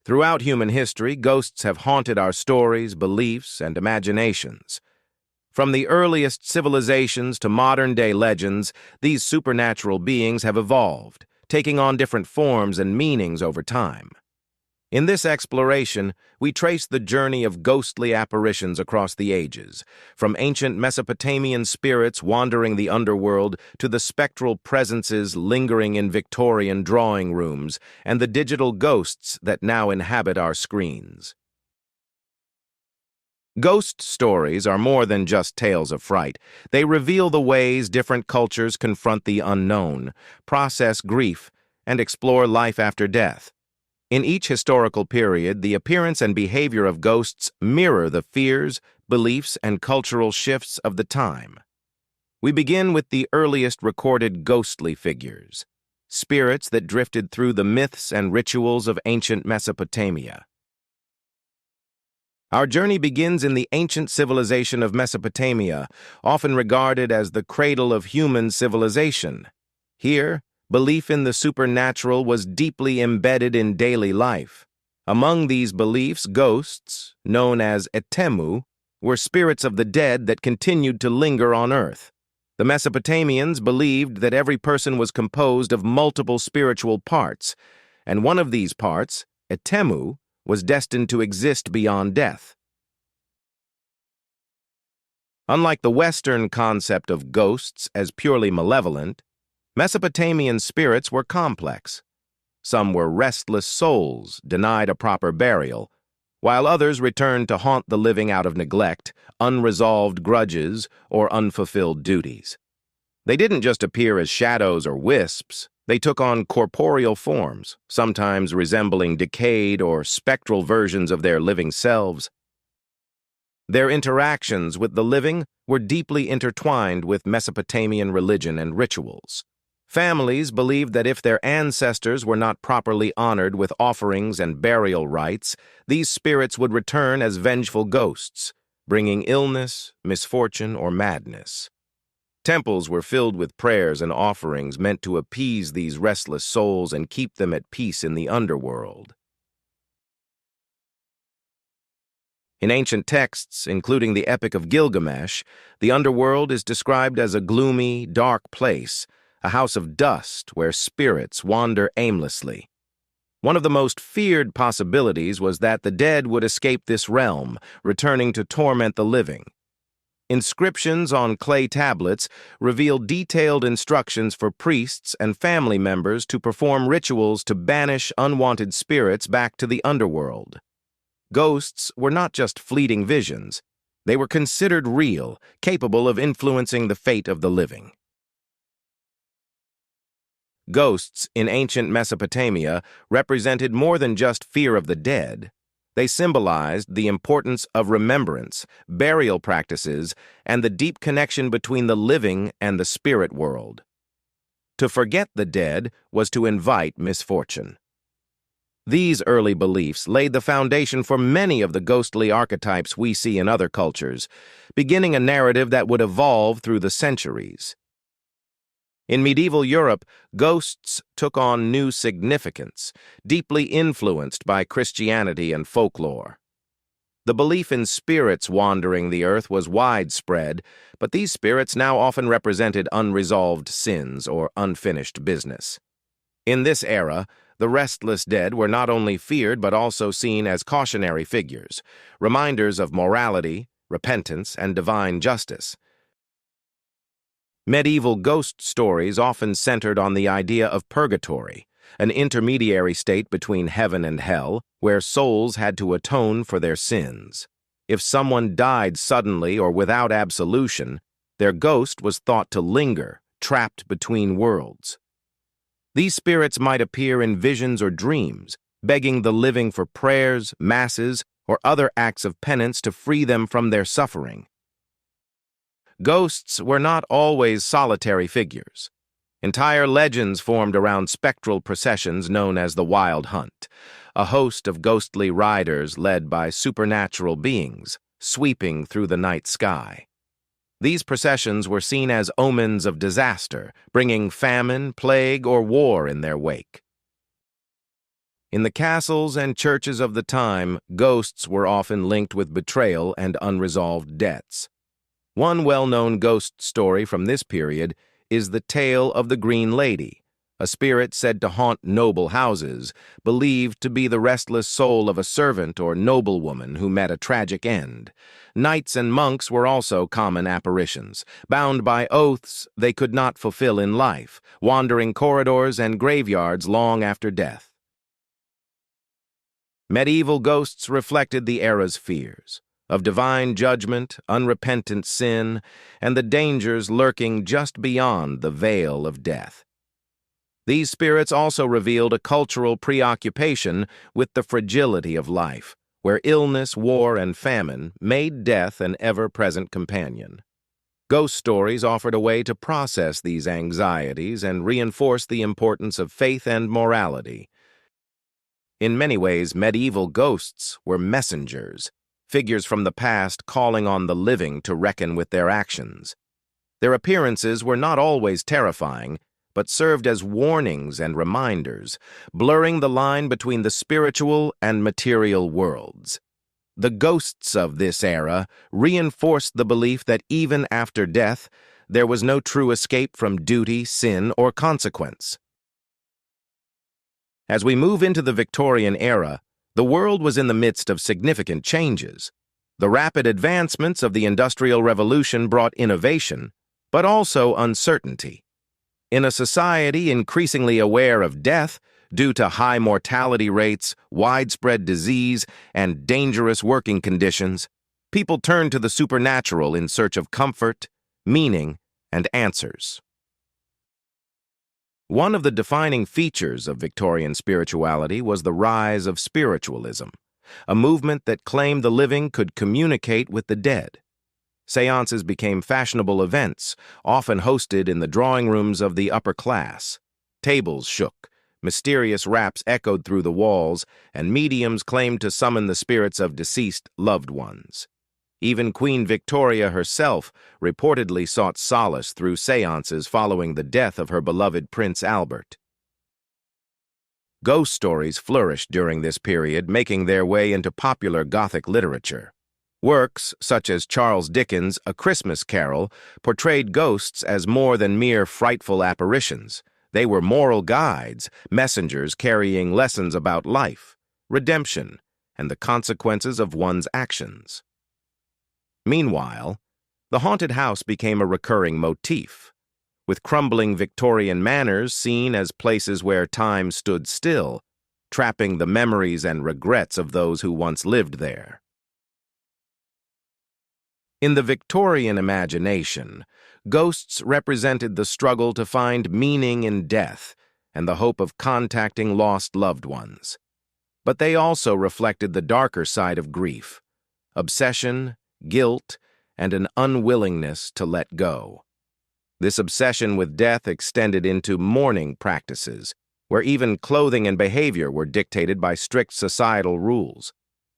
Throughout human history, ghosts have haunted our stories, beliefs, and imaginations. From the earliest civilizations to modern-day legends, these supernatural beings have evolved, taking on different forms and meanings over time. In this exploration, we trace the journey of ghostly apparitions across the ages, from ancient Mesopotamian spirits wandering the underworld to the spectral presences lingering in Victorian drawing rooms and the digital ghosts that now inhabit our screens. Ghost stories are more than just tales of fright. They reveal the ways different cultures confront the unknown, process grief, and explore life after death. In each historical period, the appearance and behavior of ghosts mirror the fears, beliefs, and cultural shifts of the time. We begin with the earliest recorded ghostly figures, spirits that drifted through the myths and rituals of ancient Mesopotamia. Our journey begins in the ancient civilization of Mesopotamia, often regarded as the cradle of human civilization. Here, belief in the supernatural was deeply embedded in daily life. Among these beliefs, ghosts, known as etemu, were spirits of the dead that continued to linger on earth. The Mesopotamians believed that every person was composed of multiple spiritual parts, and one of these parts, etemu, was destined to exist beyond death. Unlike the Western concept of ghosts as purely malevolent, Mesopotamian spirits were complex. Some were restless souls denied a proper burial, while others returned to haunt the living out of neglect, unresolved grudges, or unfulfilled duties. They didn't just appear as shadows or wisps. They took on corporeal forms, sometimes resembling decayed or spectral versions of their living selves. Their interactions with the living were deeply intertwined with Mesopotamian religion and rituals. Families believed that if their ancestors were not properly honored with offerings and burial rites, these spirits would return as vengeful ghosts, bringing illness, misfortune, or madness. Temples were filled with prayers and offerings meant to appease these restless souls and keep them at peace in the underworld. In ancient texts, including the Epic of Gilgamesh, the underworld is described as a gloomy, dark place, a house of dust where spirits wander aimlessly. One of the most feared possibilities was that the dead would escape this realm, returning to torment the living. Inscriptions on clay tablets reveal detailed instructions for priests and family members to perform rituals to banish unwanted spirits back to the underworld. Ghosts were not just fleeting visions. They were considered real, capable of influencing the fate of the living. Ghosts in ancient Mesopotamia represented more than just fear of the dead. They symbolized the importance of remembrance, burial practices, and the deep connection between the living and the spirit world. To forget the dead was to invite misfortune. These early beliefs laid the foundation for many of the ghostly archetypes we see in other cultures, beginning a narrative that would evolve through the centuries. In medieval Europe, ghosts took on new significance, deeply influenced by Christianity and folklore. The belief in spirits wandering the earth was widespread, but these spirits now often represented unresolved sins or unfinished business. In this era, the restless dead were not only feared but also seen as cautionary figures, reminders of morality, repentance, and divine justice. Medieval ghost stories often centered on the idea of purgatory, an intermediary state between heaven and hell, where souls had to atone for their sins. If someone died suddenly or without absolution, their ghost was thought to linger, trapped between worlds. These spirits might appear in visions or dreams, begging the living for prayers, masses, or other acts of penance to free them from their suffering. Ghosts were not always solitary figures. Entire legends formed around spectral processions known as the Wild Hunt, a host of ghostly riders led by supernatural beings, sweeping through the night sky. These processions were seen as omens of disaster, bringing famine, plague, or war in their wake. In the castles and churches of the time, ghosts were often linked with betrayal and unresolved debts. One well-known ghost story from this period is the tale of the Green Lady, a spirit said to haunt noble houses, believed to be the restless soul of a servant or noblewoman who met a tragic end. Knights and monks were also common apparitions, bound by oaths they could not fulfill in life, wandering corridors and graveyards long after death. Medieval ghosts reflected the era's fears of divine judgment, unrepentant sin, and the dangers lurking just beyond the veil of death. These spirits also revealed a cultural preoccupation with the fragility of life, where illness, war, and famine made death an ever-present companion. Ghost stories offered a way to process these anxieties and reinforce the importance of faith and morality. In many ways, medieval ghosts were messengers, figures from the past calling on the living to reckon with their actions. Their appearances were not always terrifying, but served as warnings and reminders, blurring the line between the spiritual and material worlds. The ghosts of this era reinforced the belief that even after death, there was no true escape from duty, sin, or consequence. As we move into the Victorian era, the world was in the midst of significant changes. The rapid advancements of the Industrial Revolution brought innovation, but also uncertainty. In a society increasingly aware of death due to high mortality rates, widespread disease, and dangerous working conditions, people turned to the supernatural in search of comfort, meaning, and answers. One of the defining features of Victorian spirituality was the rise of spiritualism, a movement that claimed the living could communicate with the dead. Seances became fashionable events, often hosted in the drawing rooms of the upper class. Tables shook, mysterious raps echoed through the walls, and mediums claimed to summon the spirits of deceased loved ones. Even Queen Victoria herself reportedly sought solace through seances following the death of her beloved Prince Albert. Ghost stories flourished during this period, making their way into popular Gothic literature. Works, such as Charles Dickens' A Christmas Carol, portrayed ghosts as more than mere frightful apparitions. They were moral guides, messengers carrying lessons about life, redemption, and the consequences of one's actions. Meanwhile, the haunted house became a recurring motif, with crumbling Victorian manors seen as places where time stood still, trapping the memories and regrets of those who once lived there. In the Victorian imagination, ghosts represented the struggle to find meaning in death and the hope of contacting lost loved ones. But they also reflected the darker side of grief, obsession, guilt, and an unwillingness to let go. This obsession with death extended into mourning practices, where even clothing and behavior were dictated by strict societal rules.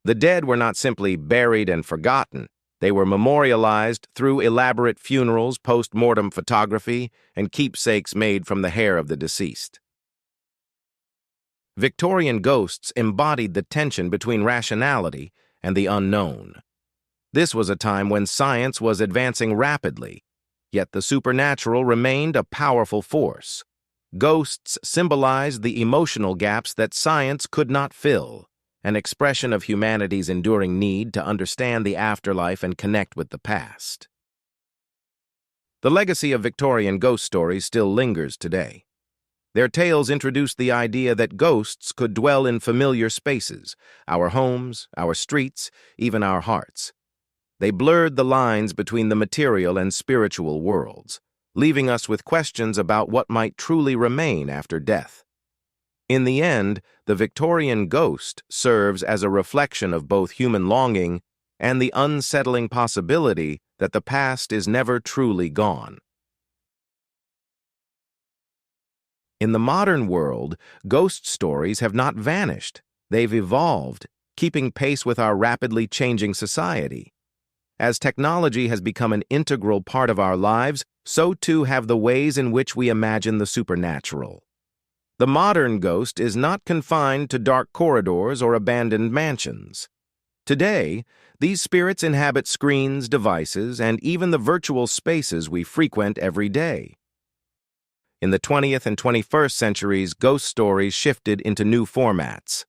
The dead were not simply buried and forgotten. They were memorialized through elaborate funerals, post-mortem photography, and keepsakes made from the hair of the deceased. Victorian ghosts embodied the tension between rationality and the unknown. This was a time when science was advancing rapidly, yet the supernatural remained a powerful force. Ghosts symbolized the emotional gaps that science could not fill, an expression of humanity's enduring need to understand the afterlife and connect with the past. The legacy of Victorian ghost stories still lingers today. Their tales introduced the idea that ghosts could dwell in familiar spaces, our homes, our streets, even our hearts. They blurred the lines between the material and spiritual worlds, leaving us with questions about what might truly remain after death. In the end, the Victorian ghost serves as a reflection of both human longing and the unsettling possibility that the past is never truly gone. In the modern world, ghost stories have not vanished. They've evolved, keeping pace with our rapidly changing society. As technology has become an integral part of our lives, so too have the ways in which we imagine the supernatural. The modern ghost is not confined to dark corridors or abandoned mansions. Today, these spirits inhabit screens, devices, and even the virtual spaces we frequent every day. In the 20th and 21st centuries, ghost stories shifted into new formats.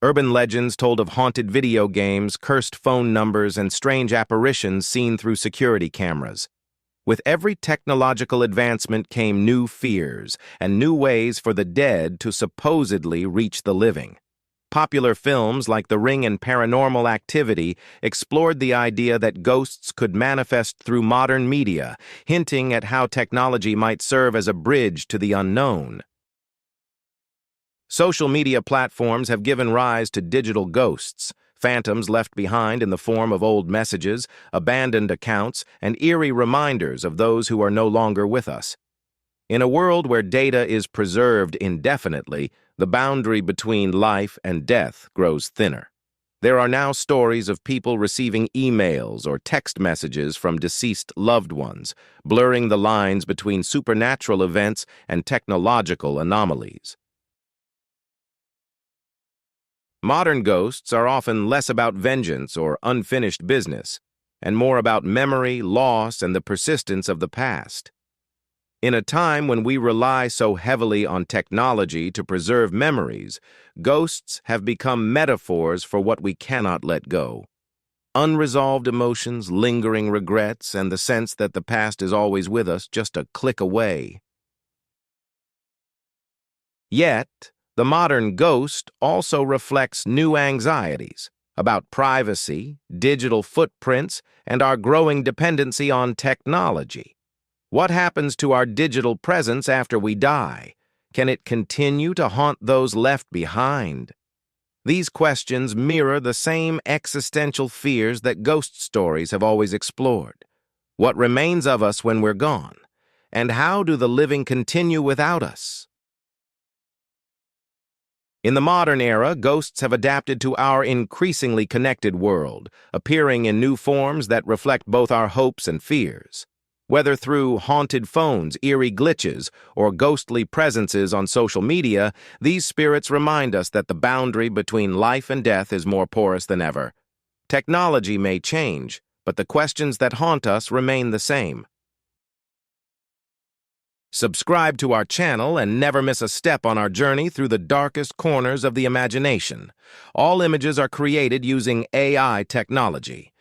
Urban legends told of haunted video games, cursed phone numbers, and strange apparitions seen through security cameras. With every technological advancement came new fears and new ways for the dead to supposedly reach the living. Popular films like The Ring and Paranormal Activity explored the idea that ghosts could manifest through modern media, hinting at how technology might serve as a bridge to the unknown. Social media platforms have given rise to digital ghosts, phantoms left behind in the form of old messages, abandoned accounts, and eerie reminders of those who are no longer with us. In a world where data is preserved indefinitely, the boundary between life and death grows thinner. There are now stories of people receiving emails or text messages from deceased loved ones, blurring the lines between supernatural events and technological anomalies. Modern ghosts are often less about vengeance or unfinished business, and more about memory, loss, and the persistence of the past. In a time when we rely so heavily on technology to preserve memories, ghosts have become metaphors for what we cannot let go. Unresolved emotions, lingering regrets, and the sense that the past is always with us, just a click away. Yet, the modern ghost also reflects new anxieties about privacy, digital footprints, and our growing dependency on technology. What happens to our digital presence after we die? Can it continue to haunt those left behind? These questions mirror the same existential fears that ghost stories have always explored. What remains of us when we're gone? And how do the living continue without us? In the modern era, ghosts have adapted to our increasingly connected world, appearing in new forms that reflect both our hopes and fears. Whether through haunted phones, eerie glitches, or ghostly presences on social media, these spirits remind us that the boundary between life and death is more porous than ever. Technology may change, but the questions that haunt us remain the same. Subscribe to our channel and never miss a step on our journey through the darkest corners of the imagination. All images are created using AI technology,